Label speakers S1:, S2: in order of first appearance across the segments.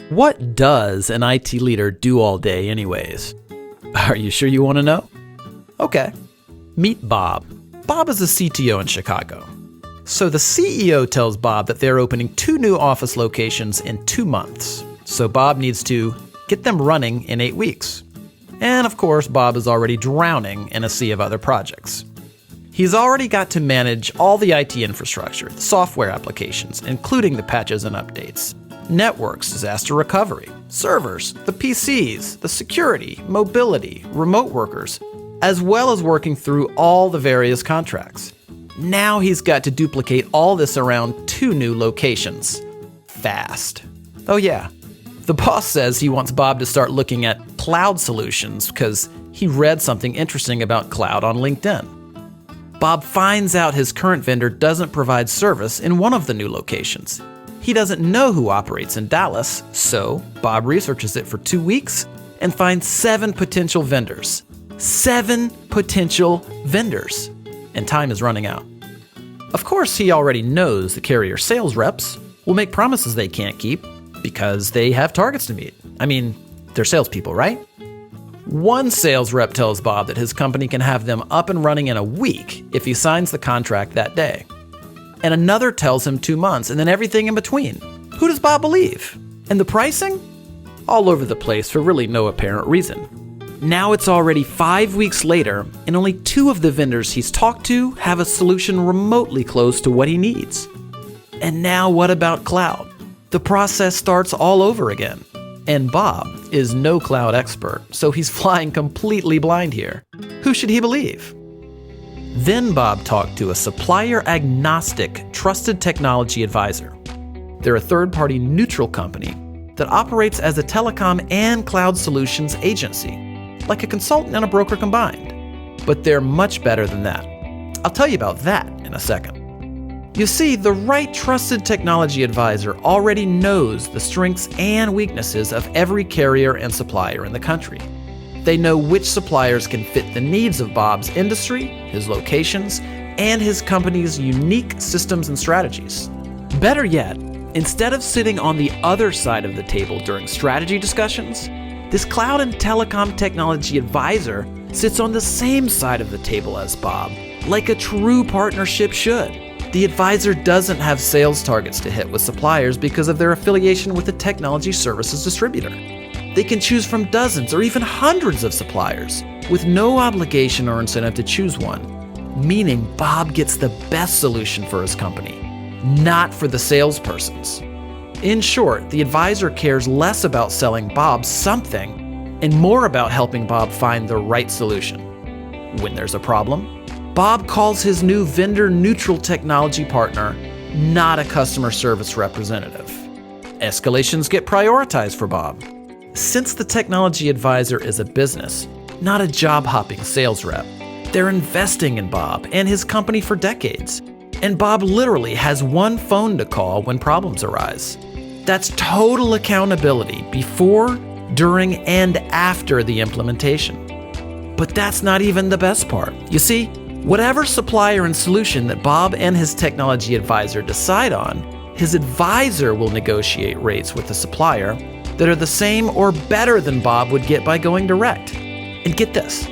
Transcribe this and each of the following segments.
S1: What does an IT leader do all day anyways? Are you sure you want to know? Okay. Meet Bob. Bob is a CTO in Chicago. So the CEO tells Bob that they're opening 2 new office locations in 2 months. So Bob needs to get them running in 8 weeks. And of course, Bob is already drowning in a sea of other projects. He's already got to manage all the IT infrastructure, the software applications, including the patches and updates, networks, disaster recovery, servers, the PCs, the security, mobility, remote workers, as well as working through all the various contracts. Now he's got to duplicate all this around 2 new locations. Fast. Oh yeah, the boss says he wants Bob to start looking at cloud solutions because he read something interesting about cloud on LinkedIn. Bob finds out his current vendor doesn't provide service in one of the new locations. He doesn't know who operates in Dallas, so Bob researches it for 2 weeks and finds 7 potential vendors. 7 potential vendors. And time is running out. Of course, he already knows the carrier sales reps will make promises they can't keep because they have targets to meet. I mean, they're salespeople, right? One sales rep tells Bob that his company can have them up and running in a week if he signs the contract that day. And another tells him 2 months, and then everything in between. Who does Bob believe? And the pricing? All over the place for really no apparent reason. Now it's already 5 weeks later, and only 2 of the vendors he's talked to have a solution remotely close to what he needs. And now what about cloud? The process starts all over again. And Bob is no cloud expert, so he's flying completely blind here. Who should he believe? Then Bob talked to a supplier-agnostic, trusted technology advisor. They're a third-party neutral company that operates as a telecom and cloud solutions agency, like a consultant and a broker combined. But they're much better than that. I'll tell you about that in a second. You see, the right trusted technology advisor already knows the strengths and weaknesses of every carrier and supplier in the country. They know which suppliers can fit the needs of Bob's industry, his locations, and his company's unique systems and strategies. Better yet, instead of sitting on the other side of the table during strategy discussions, this cloud and telecom technology advisor sits on the same side of the table as Bob, like a true partnership should. The advisor doesn't have sales targets to hit with suppliers because of their affiliation with a technology services distributor. They can choose from dozens or even hundreds of suppliers with no obligation or incentive to choose one, meaning Bob gets the best solution for his company, not for the salespersons. In short, the advisor cares less about selling Bob something and more about helping Bob find the right solution. When there's a problem, Bob calls his new vendor-neutral technology partner, not a customer service representative. Escalations get prioritized for Bob. Since the technology advisor is a business, not a job-hopping sales rep, they're investing in Bob and his company for decades. And Bob literally has one phone to call when problems arise. That's total accountability before, during, and after the implementation. But that's not even the best part. You see, whatever supplier and solution that Bob and his technology advisor decide on, his advisor will negotiate rates with the supplier that are the same or better than Bob would get by going direct. And get this,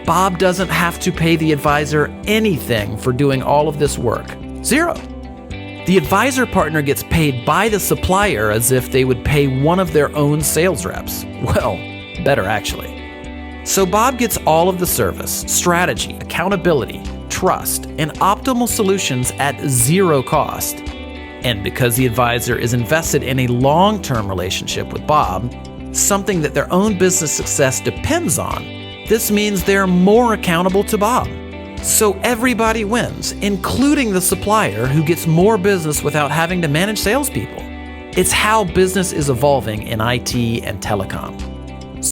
S1: Bob doesn't have to pay the advisor anything for doing all of this work. 0. The advisor partner gets paid by the supplier as if they would pay one of their own sales reps. Well, better actually. So Bob gets all of the service, strategy, accountability, trust, and optimal solutions at 0 cost. And because the advisor is invested in a long-term relationship with Bob, something that their own business success depends on, this means they're more accountable to Bob. So everybody wins, including the supplier who gets more business without having to manage salespeople. It's how business is evolving in IT and telecom.